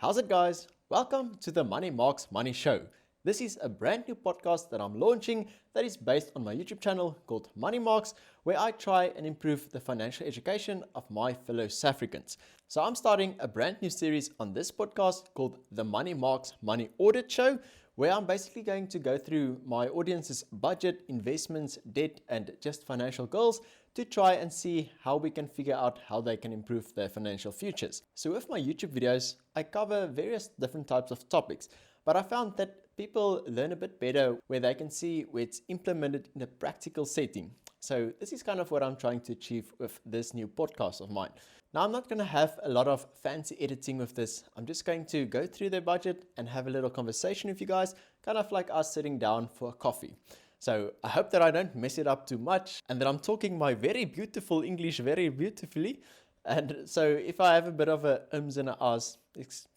How's it, guys? Welcome to the Money Marx Money Show. This is a brand new podcast that I'm launching that is based on my YouTube channel called Money Marx, where I try and improve the financial education of my fellow South Africans. So I'm starting a brand new series on this podcast called the Money Marx Money Audit Show, where I'm basically going to go through my audience's budget, investments, debt, and just financial goals to try and see how we can figure out how they can improve their financial futures. So with my YouTube videos, I cover various different types of topics, but I found that people learn a bit better where they can see where it's implemented in a practical setting. So this is kind of what I'm trying to achieve with this new podcast of mine. Now, I'm not going to have a lot of fancy editing with this. I'm just going to go through the budget and have a little conversation with you guys, kind of like us sitting down for a coffee. So I hope that I don't mess it up too much and that I'm talking my very beautiful English very beautifully. And so if I have a bit of a ums and a ahs,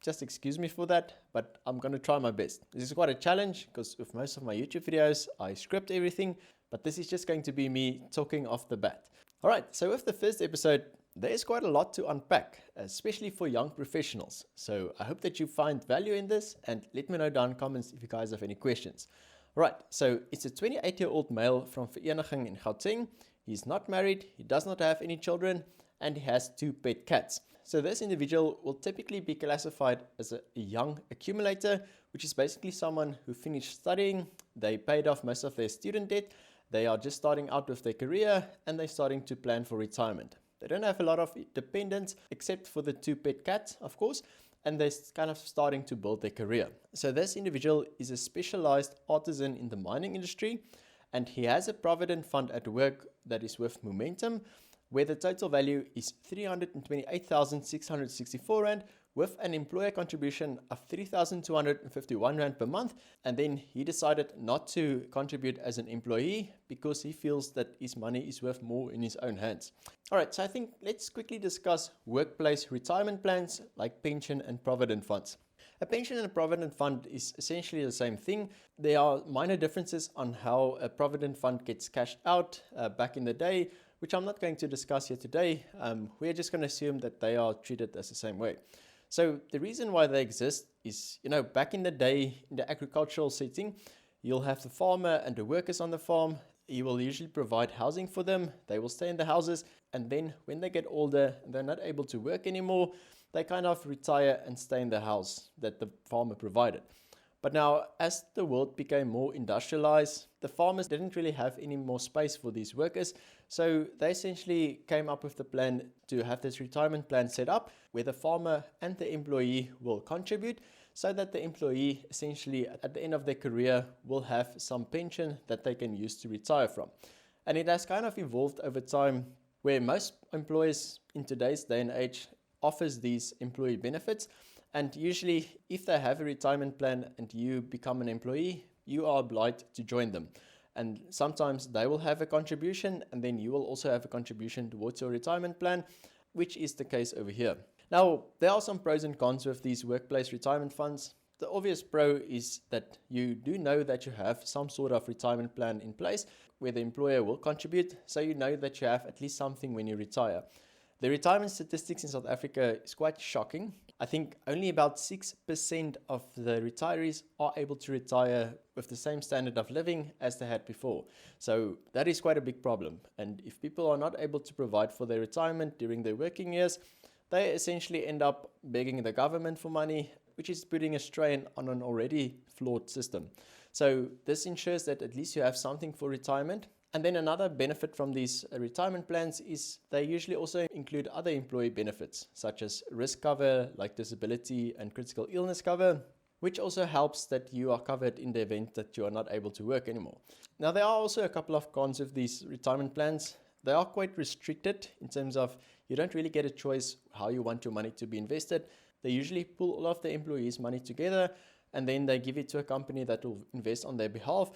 just excuse me for that, but I'm going to try my best. This is quite a challenge because with most of my YouTube videos, I script everything, but this is just going to be me talking off the bat. All right, so with the first episode, there is quite a lot to unpack, especially for young professionals. So I hope that you find value in this and let me know down in comments if you guys have any questions. All right, so it's a 28-year-old male from Vereniging in Gauteng. He's not married, he does not have any children, and he has 2 pet cats. So this individual will typically be classified as a young accumulator, which is basically someone who finished studying, they paid off most of their student debt, they are just starting out with their career, and they're starting to plan for retirement. They don't have a lot of dependents, except for the 2 pet cats, of course, and they're kind of starting to build their career. So this individual is a specialized artisan in the mining industry, and he has a provident fund at work that is with Momentum, where the total value is 328,664 Rand with an employer contribution of 3,251 Rand per month. And then he decided not to contribute as an employee because he feels that his money is worth more in his own hands. All right, so I think let's quickly discuss workplace retirement plans like pension and provident funds. A pension and a provident fund is essentially the same thing. There are minor differences on how a provident fund gets cashed out back in the day, which I'm not going to discuss here today. We're just going to assume that they are treated as the same way. So the reason why they exist is, back in the day in the agricultural setting, you'll have the farmer and the workers on the farm. You will usually provide housing for them. They will stay in the houses. And then when they get older and they're not able to work anymore, they kind of retire and stay in the house that the farmer provided. But now, as the world became more industrialized, the farmers didn't really have any more space for these workers. So they essentially came up with the plan to have this retirement plan set up where the farmer and the employee will contribute so that the employee essentially at the end of their career will have some pension that they can use to retire from. And it has kind of evolved over time where most employers in today's day and age offers these employee benefits. And usually if they have a retirement plan and you become an employee, you are obliged to join them. And sometimes they will have a contribution and then you will also have a contribution towards your retirement plan, which is the case over here. Now, there are some pros and cons with these workplace retirement funds. The obvious pro is that you do know that you have some sort of retirement plan in place where the employer will contribute, so you know that you have at least something when you retire. The retirement statistics in South Africa is quite shocking. I think only about 6% of the retirees are able to retire with the same standard of living as they had before. So that is quite a big problem. And if people are not able to provide for their retirement during their working years, they essentially end up begging the government for money, which is putting a strain on an already flawed system. So this ensures that at least you have something for retirement. And then another benefit from these retirement plans is they usually also include other employee benefits, such as risk cover, like disability and critical illness cover, which also helps that you are covered in the event that you are not able to work anymore. Now, there are also a couple of cons of these retirement plans. They are quite restricted in terms of you don't really get a choice how you want your money to be invested. They usually pull all of the employees' money together and then they give it to a company that will invest on their behalf.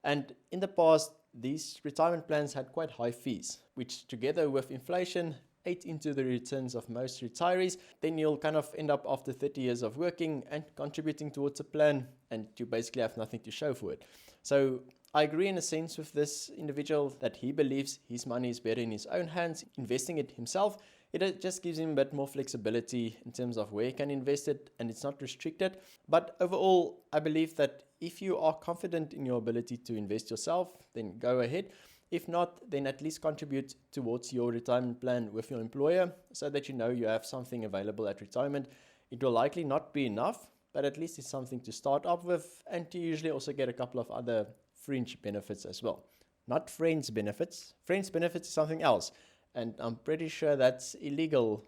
And in the past, these retirement plans had quite high fees, which together with inflation ate into the returns of most retirees. Then you'll kind of end up after 30 years of working and contributing towards a plan, and you basically have nothing to show for it. So I agree in a sense with this individual that he believes his money is better in his own hands, investing it himself, It just gives him a bit more flexibility in terms of where he can invest it, and it's not restricted. But overall, I believe that if you are confident in your ability to invest yourself, then go ahead. If not, then at least contribute towards your retirement plan with your employer so that you know you have something available at retirement. It will likely not be enough, but at least it's something to start off with, and to usually also get a couple of other fringe benefits as well. Not friends benefits. Friends benefits is something else, and I'm pretty sure that's illegal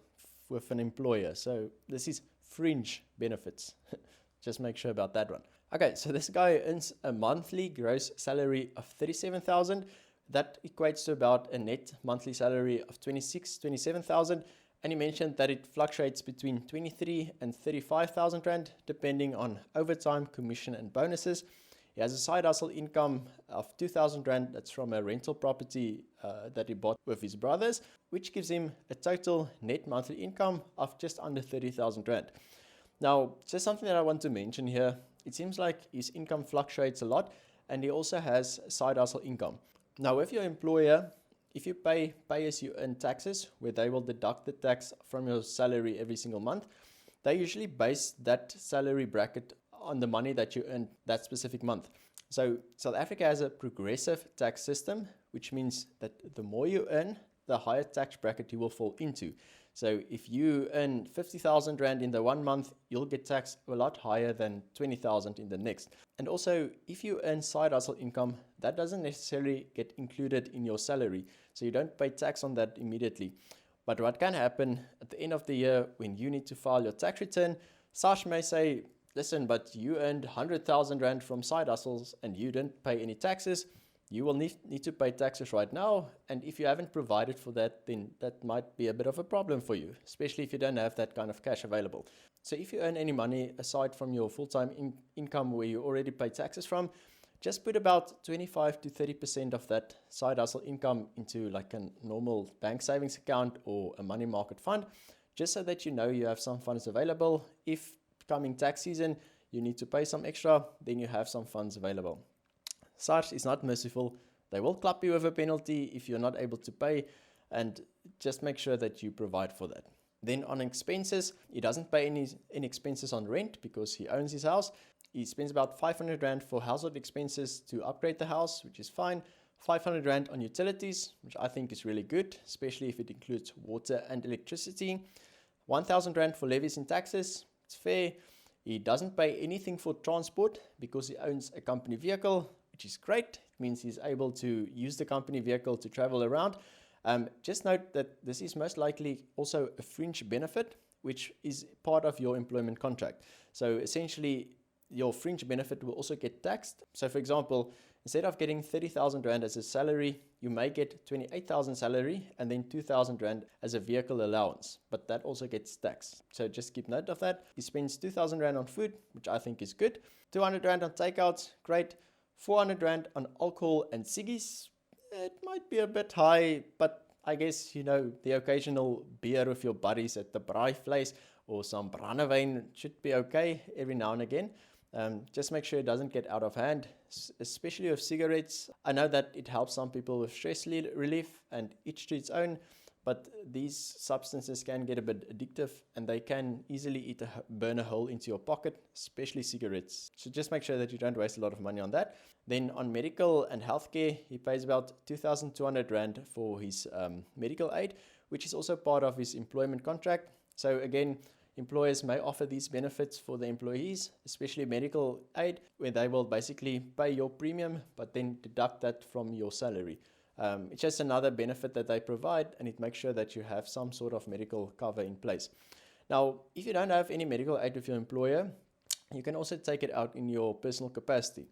with an employer. So this is fringe benefits. Just make sure about that one. Okay, so this guy earns a monthly gross salary of 37,000. That equates to about a net monthly salary of 27,000. And he mentioned that it fluctuates between 23 and 35,000 Rand, depending on overtime, commission, and bonuses. He has a side hustle income of 2,000 Rand. That's from a rental property that he bought with his brothers, which gives him a total net monthly income of just under 30,000 Rand. Now, just something that I want to mention here. It seems like his income fluctuates a lot, and he also has side hustle income. Now, with your employer, if you pay as you earn taxes, where they will deduct the tax from your salary every single month, they usually base that salary bracket on the money that you earn that specific month. So South Africa has a progressive tax system, which means that the more you earn, the higher tax bracket you will fall into. So if you earn 50,000 Rand in the one month, you'll get taxed a lot higher than 20,000 in the next. And also, if you earn side hustle income, that doesn't necessarily get included in your salary. So you don't pay tax on that immediately. But what can happen at the end of the year when you need to file your tax return, SARS may say, listen, but you earned 100,000 Rand from side hustles and you didn't pay any taxes. You will need to pay taxes right now, and if you haven't provided for that, then that might be a bit of a problem for you, especially if you don't have that kind of cash available. So if you earn any money aside from your full-time income where you already pay taxes from, just put about 25 to 30% of that side hustle income into like a normal bank savings account or a money market fund, just so that you know you have some funds available. If coming tax season, you need to pay some extra, then you have some funds available. SARS is not merciful. They will clap you with a penalty if you're not able to pay, and just make sure that you provide for that. Then on expenses, he doesn't pay any expenses on rent because he owns his house. He spends about 500 Rand for household expenses to upgrade the house, which is fine. 500 Rand on utilities, which I think is really good, especially if it includes water and electricity. 1,000 Rand for levies and taxes. It's fair. He doesn't pay anything for transport because he owns a company vehicle, which is great. It means he's able to use the company vehicle to travel around. Just note that this is most likely also a fringe benefit, which is part of your employment contract. So essentially, your fringe benefit will also get taxed. So for example, instead of getting 30,000 Rand as a salary, you may get 28,000 salary and then 2,000 Rand as a vehicle allowance, but that also gets taxed. So just keep note of that. He spends 2,000 Rand on food, which I think is good. 200 Rand on takeouts, great. 400 Rand on alcohol and ciggies. It might be a bit high, but I guess, you know, the occasional beer with your buddies at the braai place or some brandewyn should be okay every now and again. Just make sure it doesn't get out of hand, especially with cigarettes. I know that it helps some people with stress relief, and each to its own, but these substances can get a bit addictive and they can easily burn a hole into your pocket, especially cigarettes. So just make sure that you don't waste a lot of money on that. Then on medical and healthcare, he pays about 2,200 Rand for his medical aid, which is also part of his employment contract. So again, employers may offer these benefits for the employees, especially medical aid, where they will basically pay your premium, but then deduct that from your salary. It's just another benefit that they provide, and it makes sure that you have some sort of medical cover in place. Now, if you don't have any medical aid with your employer, you can also take it out in your personal capacity.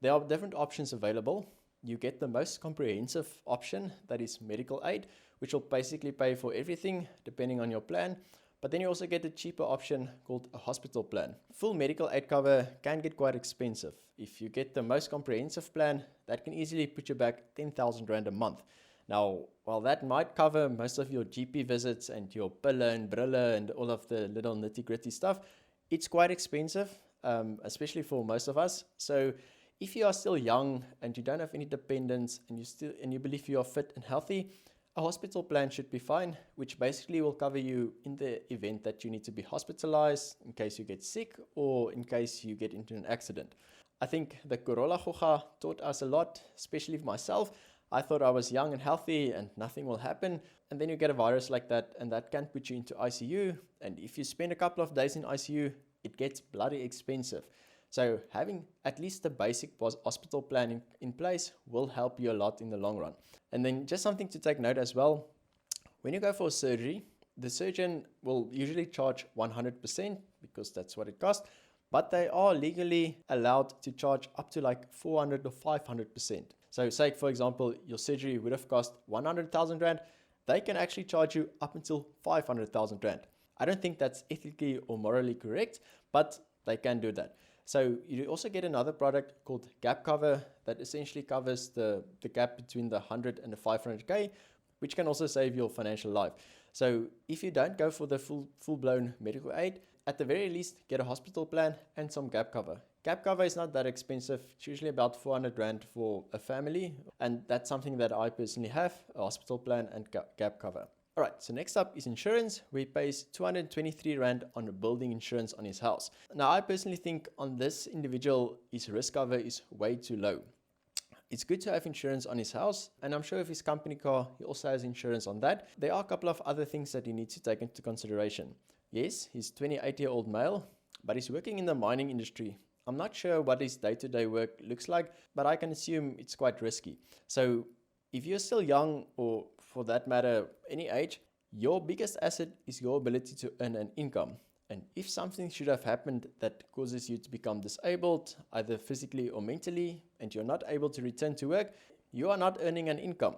There are different options available. You get the most comprehensive option, that is medical aid, which will basically pay for everything depending on your plan. But then you also get a cheaper option called a hospital plan. Full medical aid cover can get quite expensive. If you get the most comprehensive plan, that can easily put you back 10,000 Rand a month. Now, while that might cover most of your GP visits and your pille and brille and all of the little nitty-gritty stuff, it's quite expensive, especially for most of us. So if you are still young and you don't have any dependents and you believe you are fit and healthy, A hospital plan should be fine, which basically will cover you in the event that you need to be hospitalized, in case you get sick, or in case you get into an accident. I think the Corolla Khoga taught us a lot, especially for myself. I thought I was young and healthy and nothing will happen. And then you get a virus like that, and that can put you into ICU. And if you spend a couple of days in ICU, it gets bloody expensive. So having at least the basic hospital plan in place will help you a lot in the long run. And then just something to take note as well, when you go for surgery, the surgeon will usually charge 100% because that's what it costs, but they are legally allowed to charge up to like 400 or 500%. So say, for example, your surgery would have cost 100,000 Rand, they can actually charge you up until 500,000 Rand. I don't think that's ethically or morally correct, but they can do that. So you also get another product called gap cover that essentially covers the gap between the 100 and the 500K, which can also save your financial life. So if you don't go for the full-blown medical aid, at the very least, get a hospital plan and some gap cover. Gap cover is not that expensive. It's usually about 400 Rand for a family. And that's something that I personally have, a hospital plan and gap cover. All right, so next up is insurance, where he pays 223 Rand on a building insurance on his house. Now, I personally think on this individual, his risk cover is way too low. It's good to have insurance on his house, and I'm sure if his company car, he also has insurance on that. There are a couple of other things that he needs to take into consideration. Yes, he's 28-year-old male, but he's working in the mining industry. I'm not sure what his day-to-day work looks like, but I can assume it's quite risky. So if you're still young, or for that matter, any age, your biggest asset is your ability to earn an income. And if something should have happened that causes you to become disabled, either physically or mentally, and you're not able to return to work, you are not earning an income.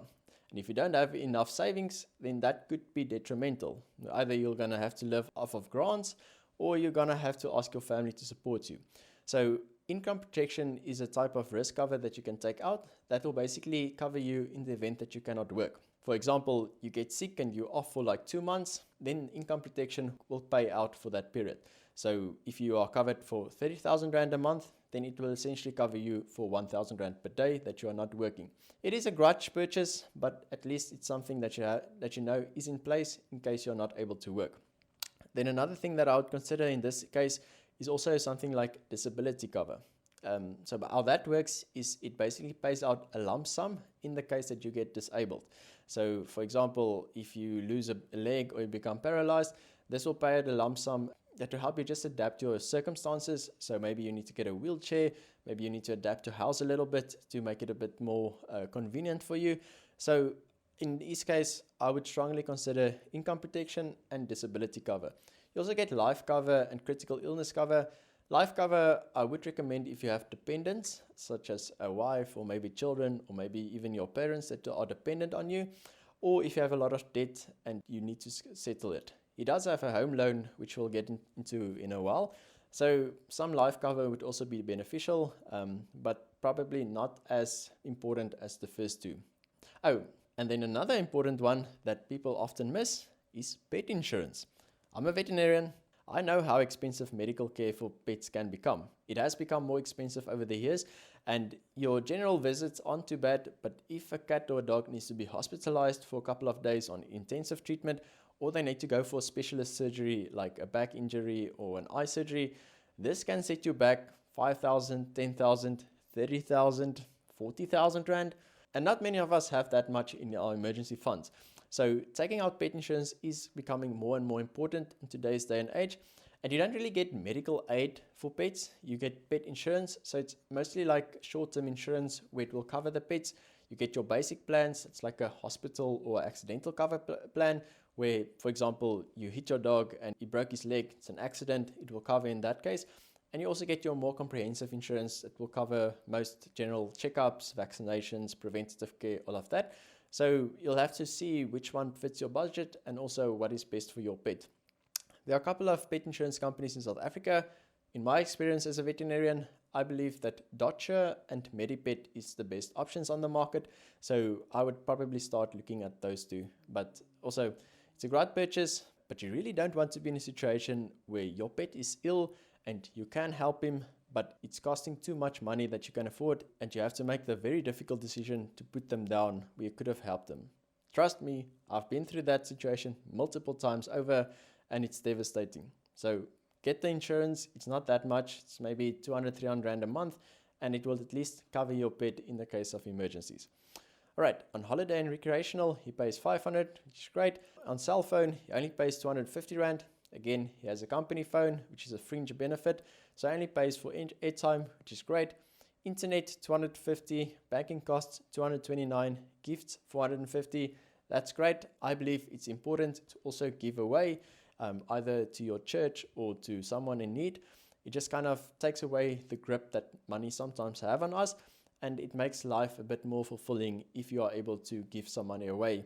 And if you don't have enough savings, then that could be detrimental. Either you're going to have to live off of grants, or you're going to have to ask your family to support you. So income protection is a type of risk cover that you can take out that will basically cover you in the event that you cannot work. For example, you get sick and you're off for like 2 months, then income protection will pay out for that period. So if you are covered for 30,000 Rand a month, then it will essentially cover you for 1,000 Rand per day that you are not working. It is a grudge purchase, but at least it's something that you know is in place in case you're not able to work. Then another thing that I would consider in this case is also something like disability cover. So how that works is it basically pays out a lump sum in the case that you get disabled. So for example, if you lose a leg or you become paralyzed, this will pay out a lump sum that will help you just adapt to your circumstances. So maybe you need to get a wheelchair, maybe you need to adapt your house a little bit to make it a bit more convenient for you. So in this case, I would strongly consider income protection and disability cover. You also get life cover and critical illness cover. Life cover, I would recommend if you have dependents, such as a wife or maybe children or maybe even your parents that are dependent on you, or if you have a lot of debt and you need to settle it. He does have a home loan, which we'll get into in a while. So some life cover would also be beneficial, but probably not as important as the first two. Oh, and then another important one that people often miss is pet insurance. I'm a veterinarian. I know how expensive medical care for pets can become. It has become more expensive over the years, and your general visits aren't too bad, but if a cat or a dog needs to be hospitalized for a couple of days on intensive treatment, or they need to go for specialist surgery like a back injury or an eye surgery, this can set you back 5,000, 10,000, 30,000, 40,000 Rand. And not many of us have that much in our emergency funds. So taking out pet insurance is becoming more and more important in today's day and age. And you don't really get medical aid for pets. You get pet insurance. So it's mostly like short-term insurance where it will cover the pets. You get your basic plans. It's like a hospital or accidental cover plan where, for example, you hit your dog and he broke his leg. It's an accident. It will cover in that case. And you also get your more comprehensive insurance that will cover most general checkups, vaccinations, preventative care, all of that. So you'll have to see which one fits your budget and also what is best for your pet. There are a couple of pet insurance companies in South Africa. In my experience as a veterinarian, I believe that Dotcher and Medipet is the best options on the market. So I would probably start looking at those two. But also, it's a great purchase, but you really don't want to be in a situation where your pet is ill and you can help him, but it's costing too much money that you can afford, and you have to make the very difficult decision to put them down where you could have helped them. Trust me, I've been through that situation multiple times over, and it's devastating. So get the insurance. It's not that much. It's maybe 200, 300 Rand a month, and it will at least cover your pet in the case of emergencies. All right, on holiday and recreational, he pays 500, which is great. On cell phone, he only pays 250 Rand. Again, he has a company phone, which is a fringe benefit, so he only pays for airtime, which is great. Internet, 250, banking costs, 229, gifts, 450. That's great. I believe it's important to also give away, either to your church or to someone in need. It just kind of takes away the grip that money sometimes have on us, and it makes life a bit more fulfilling if you are able to give some money away.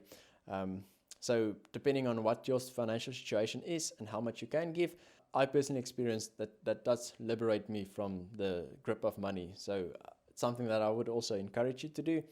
So depending on what your financial situation is and how much you can give, I personally experienced that does liberate me from the grip of money. So it's something that I would also encourage you to do.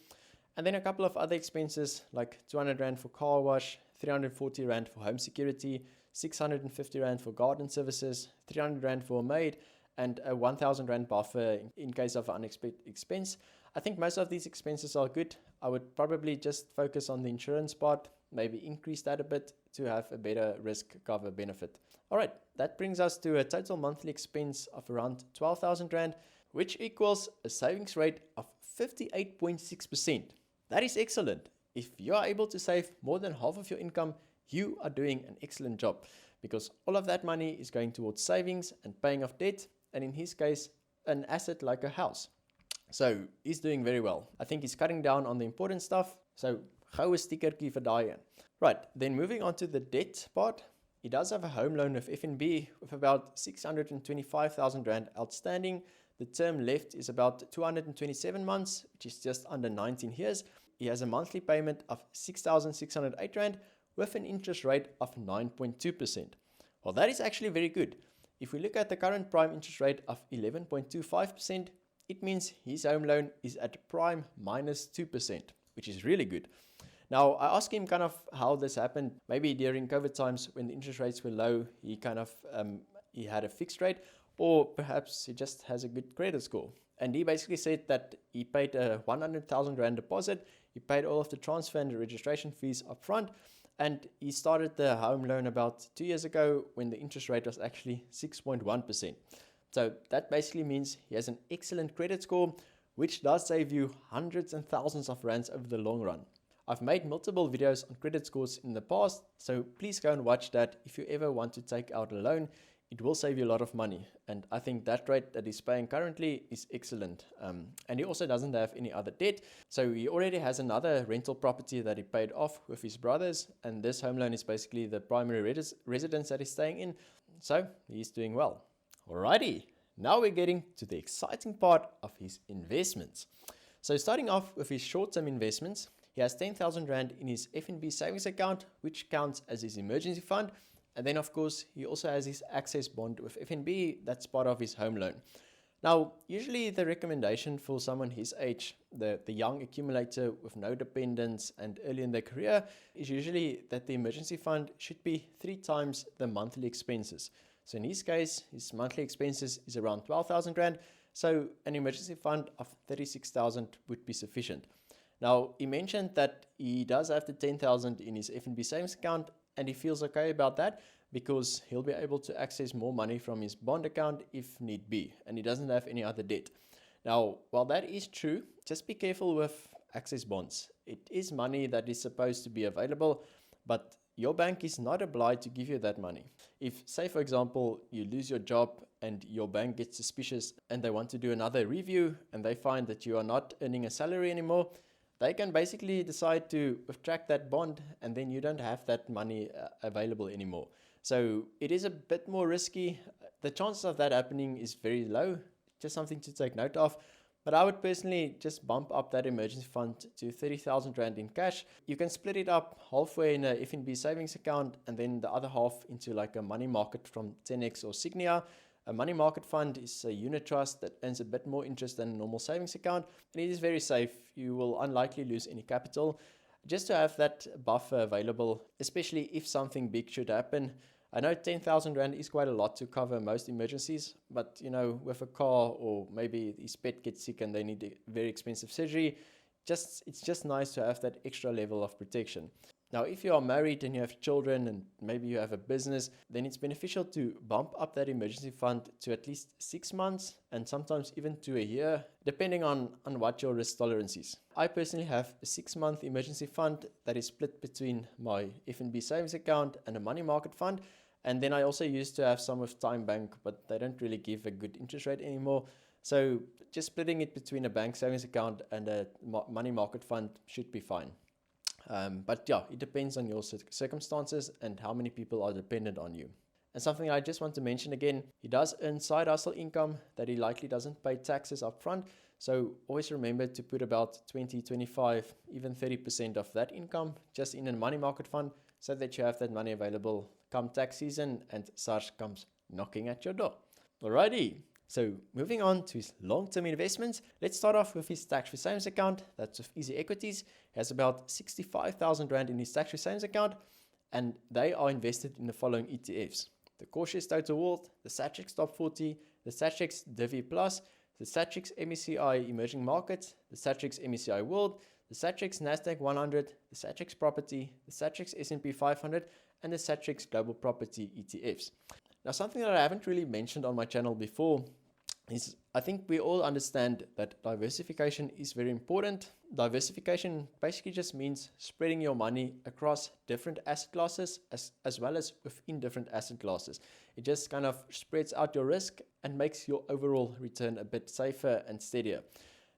And then a couple of other expenses like 200 Rand for car wash, 340 Rand for home security, 650 Rand for garden services, 300 Rand for a maid, and a 1,000 Rand buffer in case of an unexpected expense. I think most of these expenses are good. I would probably just focus on the insurance part, maybe increase that a bit to have a better risk cover benefit. All right, that brings us to a total monthly expense of around 12,000 Rand, which equals a savings rate of 58.6%. That is excellent. If you are able to save more than half of your income, you are doing an excellent job, because all of that money is going towards savings and paying off debt, and in his case, an asset like a house. So he's doing very well. I think he's cutting down on the important stuff. So gou 'n stickertjie vir daai een. Right, then moving on to the debt part. He does have a home loan with FNB with about 625,000 Rand outstanding. The term left is about 227 months, which is just under 19 years. He has a monthly payment of 6,608 Rand with an interest rate of 9.2%. Well, that is actually very good. If we look at the current prime interest rate of 11.25%, it means his home loan is at prime minus 2%, which is really good. Now, I asked him kind of how this happened. Maybe during COVID times when the interest rates were low, he kind of he had a fixed rate, or perhaps he just has a good credit score. And he basically said that he paid a 100,000 Rand deposit. He paid all of the transfer and the registration fees up front. And he started the home loan about 2 years ago when the interest rate was actually 6.1%. So that basically means he has an excellent credit score, which does save you hundreds and thousands of rands over the long run. I've made multiple videos on credit scores in the past, so please go and watch that if you ever want to take out a loan. It will save you a lot of money, and I think that rate that he's paying currently is excellent. And he also doesn't have any other debt, so he already has another rental property that he paid off with his brothers, and this home loan is basically the primary residence that he's staying in, so he's doing well. Alrighty, now we're getting to the exciting part of his investments. So starting off with his short-term investments, he has 10,000 Rand in his FNB savings account, which counts as his emergency fund. And then, of course, he also has his access bond with FNB. That's part of his home loan. Now, usually the recommendation for someone his age, the young accumulator with no dependents and early in their career, is usually that the emergency fund should be 3 times the monthly expenses. So in his case, his monthly expenses is around 12,000 Rand. So an emergency fund of 36,000 would be sufficient. Now, he mentioned that he does have the 10,000 in his FNB savings account, and he feels okay about that because he'll be able to access more money from his bond account if need be, and he doesn't have any other debt. Now, while that is true, just be careful with access bonds. It is money that is supposed to be available, but your bank is not obliged to give you that money. If, say for example, you lose your job and your bank gets suspicious and they want to do another review and they find that you are not earning a salary anymore, they can basically decide to retract that bond, and then you don't have that money available anymore. So it is a bit more risky. The chances of that happening is very low, just something to take note of. But I would personally just bump up that emergency fund to 30,000 Rand in cash. You can split it up halfway in a FNB savings account and then the other half into like a money market from 10X or Signia. A money market fund is a unit trust that earns a bit more interest than a normal savings account, and it is very safe. You will unlikely lose any capital. Just to have that buffer available, especially if something big should happen. I know 10,000 Rand is quite a lot to cover most emergencies, but you know, with a car or maybe his pet gets sick and they need a very expensive surgery, it's just nice to have that extra level of protection. Now, if you are married and you have children and maybe you have a business, then it's beneficial to bump up that emergency fund to at least 6 months and sometimes even to a year, depending on what your risk tolerance is. I personally have a 6-month emergency fund that is split between my FNB savings account and a money market fund. And then I also used to have some with Time Bank, but they don't really give a good interest rate anymore. So just splitting it between a bank savings account and a money market fund should be fine. But yeah, it depends on your circumstances and how many people are dependent on you. And something I just want to mention again, he does earn side hustle income that he likely doesn't pay taxes up front. So always remember to put about 20, 25, even 30% of that income just in a money market fund so that you have that money available come tax season and SARS comes knocking at your door. Alrighty. So moving on to his long-term investments, let's start off with his tax-free savings account. That's with Easy Equities. He has about 65,000 Rand in his tax-free savings account, and they are invested in the following ETFs: the Cautious Total World, the Satrix Top 40, the Satrix Divi Plus, the Satrix MSCI Emerging Markets, the Satrix MSCI World, the Satrix Nasdaq 100, the Satrix Property, the Satrix S&P 500, and the Satrix Global Property ETFs. Now, something that I haven't really mentioned on my channel before is I think we all understand that diversification is very important. Diversification basically just means spreading your money across different asset classes as well as within different asset classes. It just kind of spreads out your risk and makes your overall return a bit safer and steadier.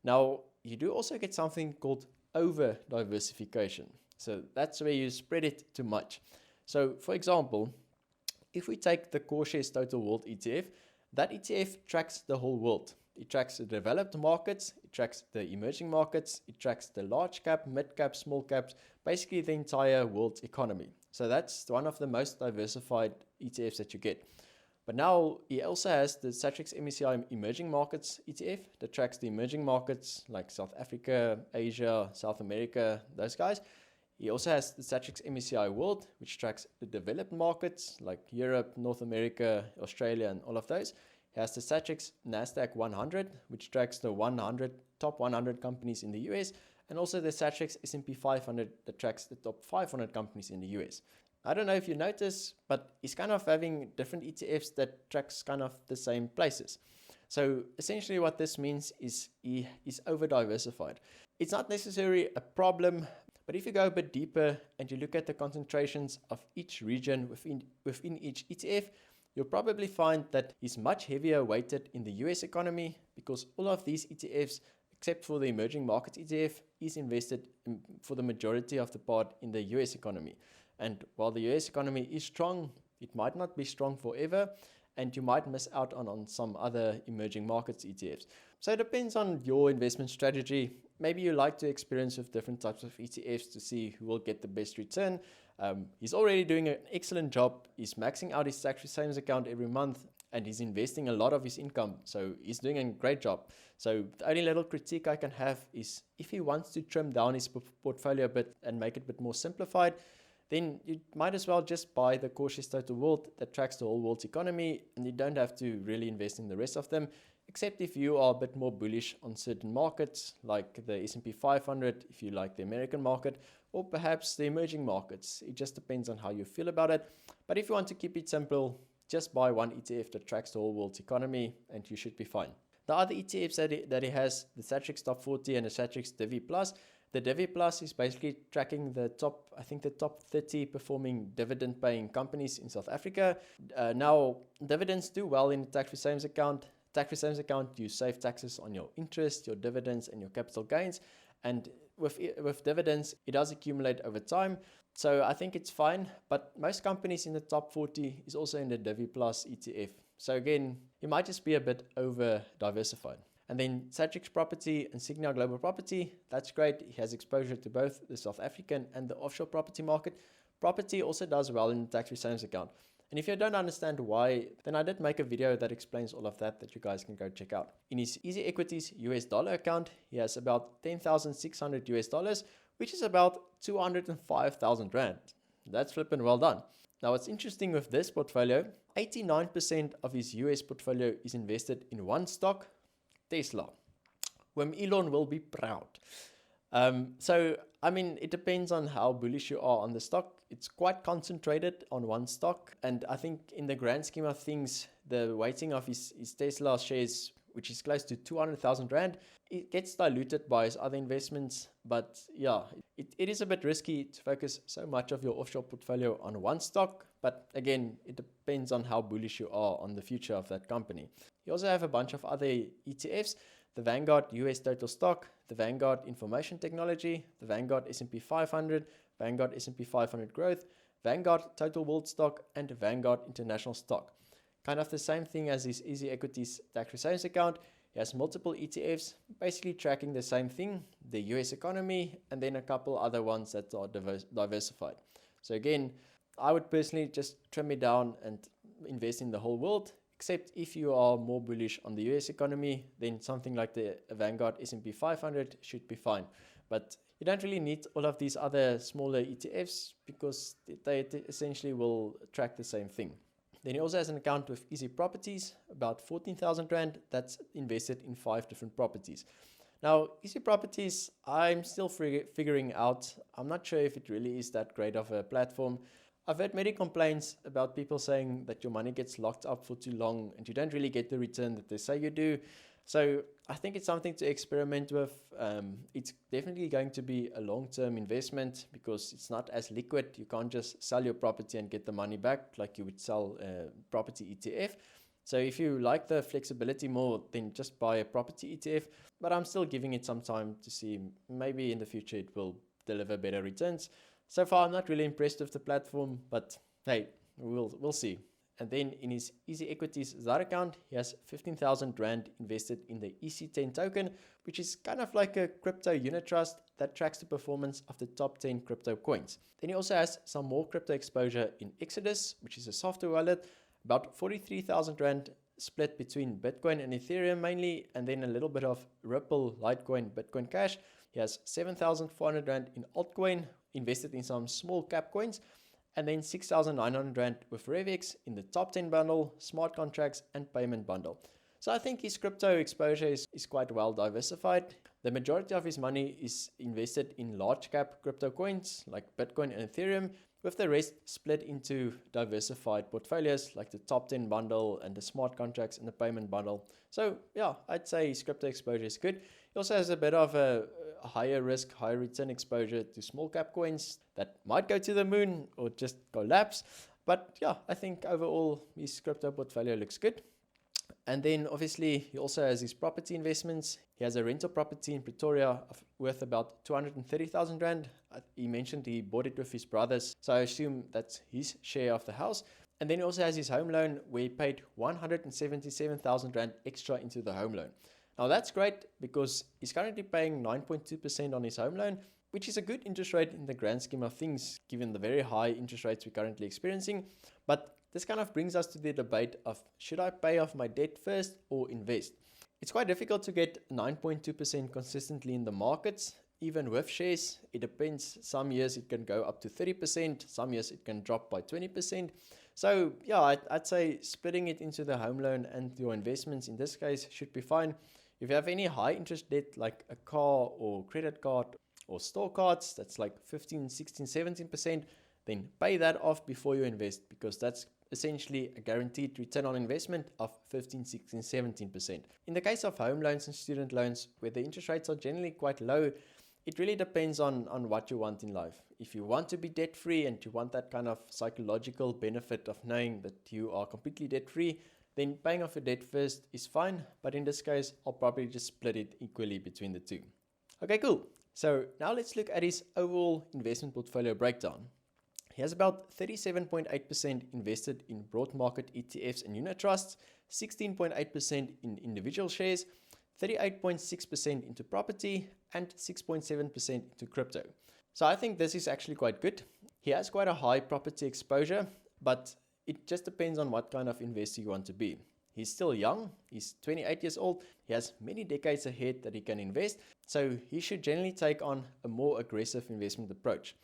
Now, you do also get something called over diversification. So that's where you spread it too much. So for example, if we take the Cautious Total World ETF, that ETF tracks the whole world. It tracks the developed markets, it tracks the emerging markets, it tracks the large cap, mid cap, small caps, basically the entire world economy. So that's one of the most diversified ETFs that you get. But now he also has the Satrix MSCI Emerging Markets ETF that tracks the emerging markets like South Africa, Asia, South America, those guys. He also has the Satrix MSCI World, which tracks the developed markets like Europe, North America, Australia, and all of those. He has the Satrix Nasdaq 100, which tracks the top 100 companies in the US, and also the Satrix S&P 500 that tracks the top 500 companies in the US. I don't know if you notice, but he's kind of having different ETFs that tracks kind of the same places. So essentially what this means is he is over diversified. It's not necessarily a problem, but if you go a bit deeper and you look at the concentrations of each region within each ETF, you'll probably find that he's much heavier weighted in the US economy because all of these ETFs, except for the emerging markets ETF, is invested for the majority of the part in the US economy. And while the US economy is strong, it might not be strong forever, and you might miss out on some other emerging markets ETFs. So it depends on your investment strategy. Maybe you like to experience with different types of ETFs to see who will get the best return. He's already doing an excellent job. He's maxing out his tax-free savings account every month, and he's investing a lot of his income. So he's doing a great job. So the only little critique I can have is if he wants to trim down his portfolio a bit and make it a bit more simplified, then you might as well just buy the Cautious Total World that tracks the whole world's economy, and you don't have to really invest in the rest of them, except if you are a bit more bullish on certain markets like the S&P 500, if you like the American market, or perhaps the emerging markets. It just depends on how you feel about it. But if you want to keep it simple, just buy one ETF that tracks the whole world's economy and you should be fine. The other ETFs that he has, the Satrix Top 40 and the Satrix Divi Plus. The Divi Plus is basically tracking the top 30 performing dividend paying companies in South Africa. Now, dividends do well in the tax-free savings account. Tax-free savings account, you save taxes on your interest, your dividends, and your capital gains. And with dividends, it does accumulate over time. So I think it's fine. But most companies in the top 40 is also in the Divi Plus ETF. So again, you might just be a bit over diversified. And then Satrix Property and Signia Global Property, that's great. He has exposure to both the South African and the offshore property market. Property also does well in the tax-free savings account. And if you don't understand why, then I did make a video that explains all of that you guys can go check out. In his Easy Equities US dollar account, he has about 10,600 US dollars, which is about 205,000 Rand. That's flipping well done. Now, what's interesting with this portfolio, 89% of his US portfolio is invested in one stock, Tesla, whom Elon will be proud. So, I mean, it depends on how bullish you are on the stock. It's quite concentrated on one stock. And I think in the grand scheme of things, the weighting of his Tesla shares, which is close to 200,000 Rand, it gets diluted by his other investments. But yeah, it is a bit risky to focus so much of your offshore portfolio on one stock. But again, it depends on how bullish you are on the future of that company. You also have a bunch of other ETFs. The Vanguard US Total Stock, the Vanguard Information Technology, the Vanguard S&P 500, Vanguard S&P 500 Growth, Vanguard Total World Stock, and Vanguard International Stock. Kind of the same thing as his Easy Equities tax-free savings account. He has multiple ETFs, basically tracking the same thing, the US economy, and then a couple other ones that are diversified. So again, I would personally just trim it down and invest in the whole world. Except if you are more bullish on the US economy, then something like the Vanguard S&P 500 should be fine. But you don't really need all of these other smaller ETFs because they essentially will track the same thing. Then he also has an account with Easy Properties, about 14,000 Rand, that's invested in 5 different properties. Now, Easy Properties, I'm still figuring out. I'm not sure if it really is that great of a platform. I've heard many complaints about people saying that your money gets locked up for too long and you don't really get the return that they say you do. So I think it's something to experiment with. It's definitely going to be a long-term investment because it's not as liquid. You can't just sell your property and get the money back like you would sell a property ETF. So if you like the flexibility more, then just buy a property ETF. But I'm still giving it some time to see. Maybe in the future it will deliver better returns. So far, I'm not really impressed with the platform, but hey, we'll see. And then in his Easy Equities ZAR account, he has 15,000 Rand invested in the EC10 token, which is kind of like a crypto unit trust that tracks the performance of the top 10 crypto coins. Then he also has some more crypto exposure in Exodus, which is a software wallet, about 43,000 Rand split between Bitcoin and Ethereum mainly, and then a little bit of Ripple, Litecoin, Bitcoin Cash. He has 7,400 Rand in altcoin, invested in some small cap coins, and then 6,900 Rand with RevX in the top 10 bundle, smart contracts, and payment bundle. So I think his crypto exposure is quite well diversified. The majority of his money is invested in large cap crypto coins like Bitcoin and Ethereum, with the rest split into diversified portfolios like the top 10 bundle and the smart contracts and the payment bundle. So yeah, I'd say his crypto exposure is good. He also has a bit of a higher risk, higher return exposure to small cap coins that might go to the moon or just collapse. But yeah, I think overall his crypto portfolio looks good. And then obviously he also has his property investments. He has a rental property in Pretoria worth about 230,000 Rand. He mentioned he bought it with his brothers, so I assume that's his share of the house. And then he also has his home loan where he paid 177,000 Rand extra into the home loan. Now that's great because he's currently paying 9.2% on his home loan, which is a good interest rate in the grand scheme of things, given the very high interest rates we're currently experiencing. But this kind of brings us to the debate of should I pay off my debt first or invest? It's quite difficult to get 9.2% consistently in the markets, even with shares. It depends. Some years it can go up to 30%, some years it can drop by 20%. So yeah, I'd say splitting it into the home loan and your investments in this case should be fine. If you have any high interest debt like a car or credit card or store cards, that's like 15, 16, 17%, then pay that off before you invest because that's essentially a guaranteed return on investment of 15, 16, 17%. In the case of home loans and student loans, where the interest rates are generally quite low, it really depends on what you want in life. If you want to be debt-free and you want that kind of psychological benefit of knowing that you are completely debt-free, then paying off your debt first is fine. But in this case, I'll probably just split it equally between the two. Okay, cool. So now let's look at his overall investment portfolio breakdown. He has about 37.8% invested in broad market ETFs and unit trusts, 16.8% in individual shares, 38.6% into property, and 6.7% into crypto. So I think this is actually quite good. He has quite a high property exposure, but it just depends on what kind of investor you want to be. He's still young, he's 28 years old, he has many decades ahead that he can invest, so he should generally take on a more aggressive investment approach.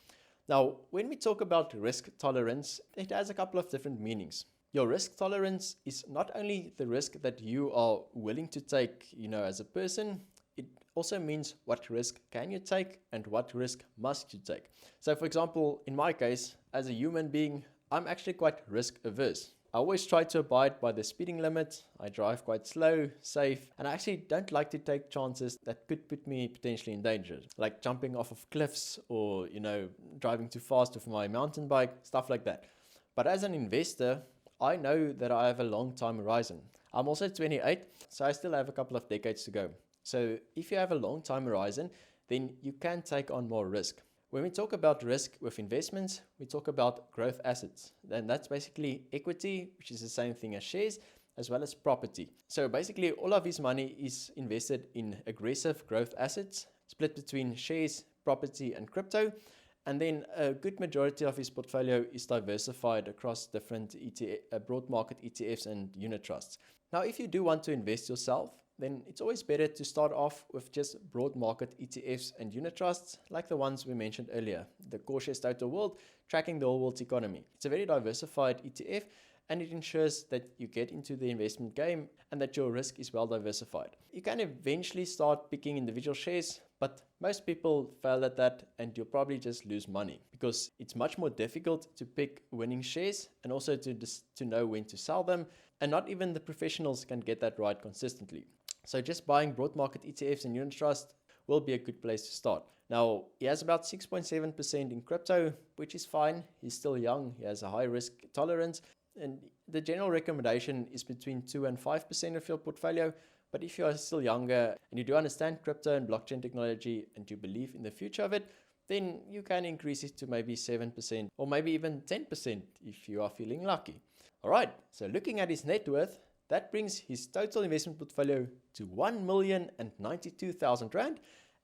Now, when we talk about risk tolerance, it has a couple of different meanings. Your risk tolerance is not only the risk that you are willing to take, as a person. It also means what risk can you take and what risk must you take. So for example, in my case, as a human being, I'm actually quite risk averse. I always try to abide by the speeding limit. I drive quite slow, safe, and I actually don't like to take chances that could put me potentially in danger, like jumping off of cliffs or, driving too fast with my mountain bike, stuff like that. But as an investor, I know that I have a long time horizon. I'm also 28, so I still have a couple of decades to go. So if you have a long time horizon, then you can take on more risk. When we talk about risk with investments, we talk about growth assets. And that's basically equity, which is the same thing as shares, as well as property. So basically all of his money is invested in aggressive growth assets, split between shares, property, and crypto. And then a good majority of his portfolio is diversified across different broad market ETFs and unit trusts. Now, if you do want to invest yourself, then it's always better to start off with just broad market ETFs and unit trusts like the ones we mentioned earlier, the Cautious Total World, tracking the whole world's economy. It's a very diversified ETF and it ensures that you get into the investment game and that your risk is well diversified. You can eventually start picking individual shares, but most people fail at that and you'll probably just lose money because it's much more difficult to pick winning shares and also to know when to sell them, and not even the professionals can get that right consistently. So just buying broad market ETFs and unit trust will be a good place to start. Now, he has about 6.7% in crypto, which is fine. He's still young. He has a high risk tolerance. And the general recommendation is between 2 and 5% of your portfolio. But if you are still younger and you do understand crypto and blockchain technology and you believe in the future of it, then you can increase it to maybe 7% or maybe even 10% if you are feeling lucky. All right, so looking at his net worth, that brings his total investment portfolio to 1,092,000 Rand,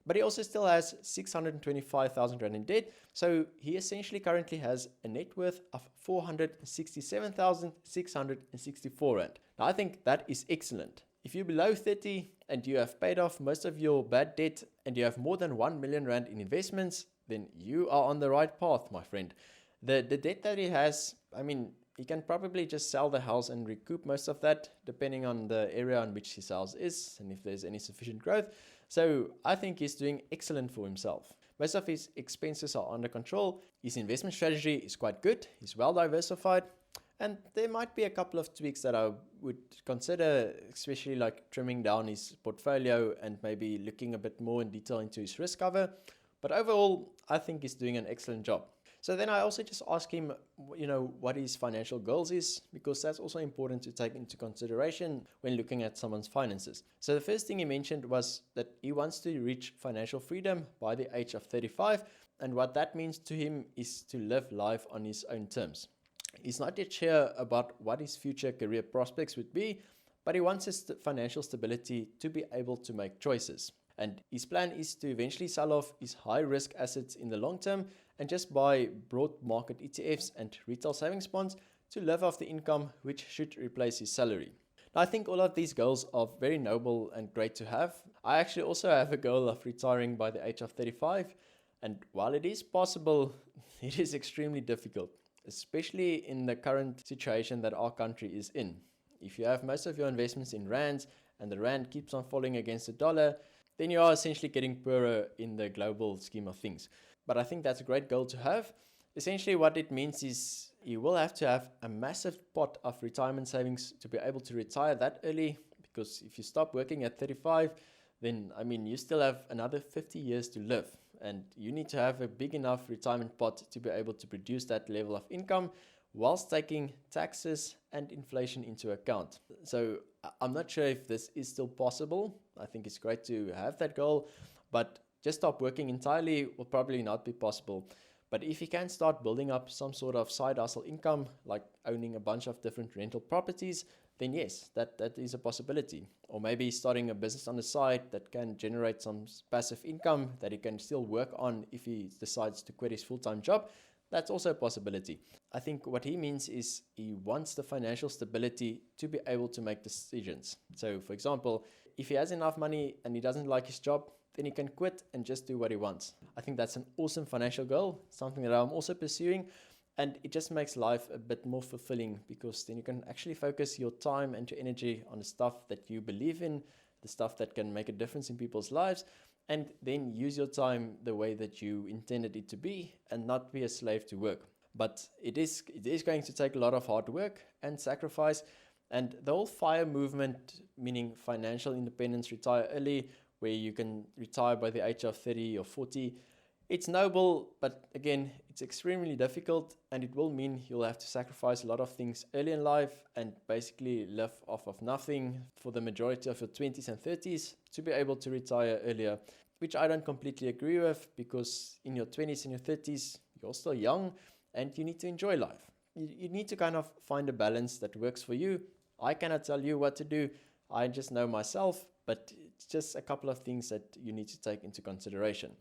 but he also still has 625,000 Rand in debt. So he essentially currently has a net worth of 467,664 Rand. Now I think that is excellent. If you're below 30 and you have paid off most of your bad debt and you have more than 1 million Rand in investments, then you are on the right path, my friend. The debt that he has, he can probably just sell the house and recoup most of that, depending on the area in which his house is and if there's any sufficient growth. So I think he's doing excellent for himself. Most of his expenses are under control. His investment strategy is quite good. He's well diversified. And there might be a couple of tweaks that I would consider, especially like trimming down his portfolio and maybe looking a bit more in detail into his risk cover. But overall, I think he's doing an excellent job. So then I also just ask him, what his financial goals is, because that's also important to take into consideration when looking at someone's finances. So the first thing he mentioned was that he wants to reach financial freedom by the age of 35. And what that means to him is to live life on his own terms. He's not yet sure about what his future career prospects would be, but he wants his financial stability to be able to make choices. And his plan is to eventually sell off his high risk assets in the long term and just buy broad market ETFs and retail savings bonds to live off the income, which should replace his salary. Now, I think all of these goals are very noble and great to have. I actually also have a goal of retiring by the age of 35. And while it is possible, it is extremely difficult, especially in the current situation that our country is in. If you have most of your investments in rands and the rand keeps on falling against the dollar, then you are essentially getting poorer in the global scheme of things. But I think that's a great goal to have. Essentially what it means is you will have to have a massive pot of retirement savings to be able to retire that early, because if you stop working at 35, then you still have another 50 years to live, and you need to have a big enough retirement pot to be able to produce that level of income whilst taking taxes and inflation into account. So I'm not sure if this is still possible. I think it's great to have that goal, but just stop working entirely will probably not be possible. But if you can start building up some sort of side hustle income, like owning a bunch of different rental properties, then yes, that is a possibility. Or maybe starting a business on the side that can generate some passive income that he can still work on if he decides to quit his full-time job. That's also a possibility. I think what he means is he wants the financial stability to be able to make decisions. So for example, if he has enough money and he doesn't like his job, then he can quit and just do what he wants. I think that's an awesome financial goal, something that I'm also pursuing. And it just makes life a bit more fulfilling, because then you can actually focus your time and your energy on the stuff that you believe in, the stuff that can make a difference in people's lives, and then use your time the way that you intended it to be and not be a slave to work. But it is going to take a lot of hard work and sacrifice. And the whole FIRE movement, meaning financial independence, retire early, where you can retire by the age of 30 or 40, it's noble, but again, it's extremely difficult, and it will mean you'll have to sacrifice a lot of things early in life and basically live off of nothing for the majority of your 20s and 30s to be able to retire earlier, which I don't completely agree with, because in your 20s and your 30s, you're still young and you need to enjoy life. You need to kind of find a balance that works for you. I cannot tell you what to do. I just know myself, but it's just a couple of things that you need to take into consideration.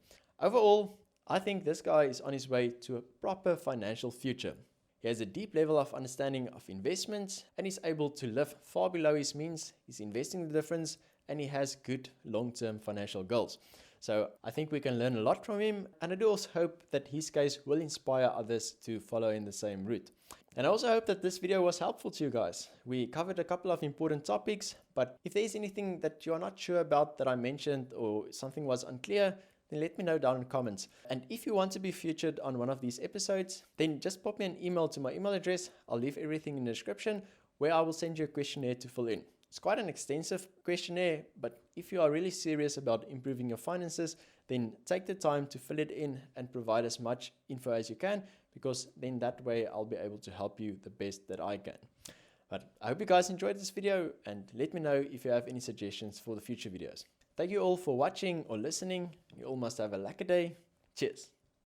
Overall, I think this guy is on his way to a proper financial future. He has a deep level of understanding of investments and is able to live far below his means. He's investing the difference and he has good long-term financial goals. So I think we can learn a lot from him, and I do also hope that his case will inspire others to follow in the same route. And I also hope that this video was helpful to you guys. We covered a couple of important topics, but if there's anything that you're not sure about that I mentioned or something was unclear, then let me know down in the comments. And if you want to be featured on one of these episodes, then just pop me an email to my email address. I'll leave everything in the description, where I will send you a questionnaire to fill in. It's quite an extensive questionnaire, but if you are really serious about improving your finances, then take the time to fill it in and provide as much info as you can, because then that way I'll be able to help you the best that I can. But I hope you guys enjoyed this video, and let me know if you have any suggestions for the future videos. Thank you all for watching or listening. You all must have a lucky day. Cheers.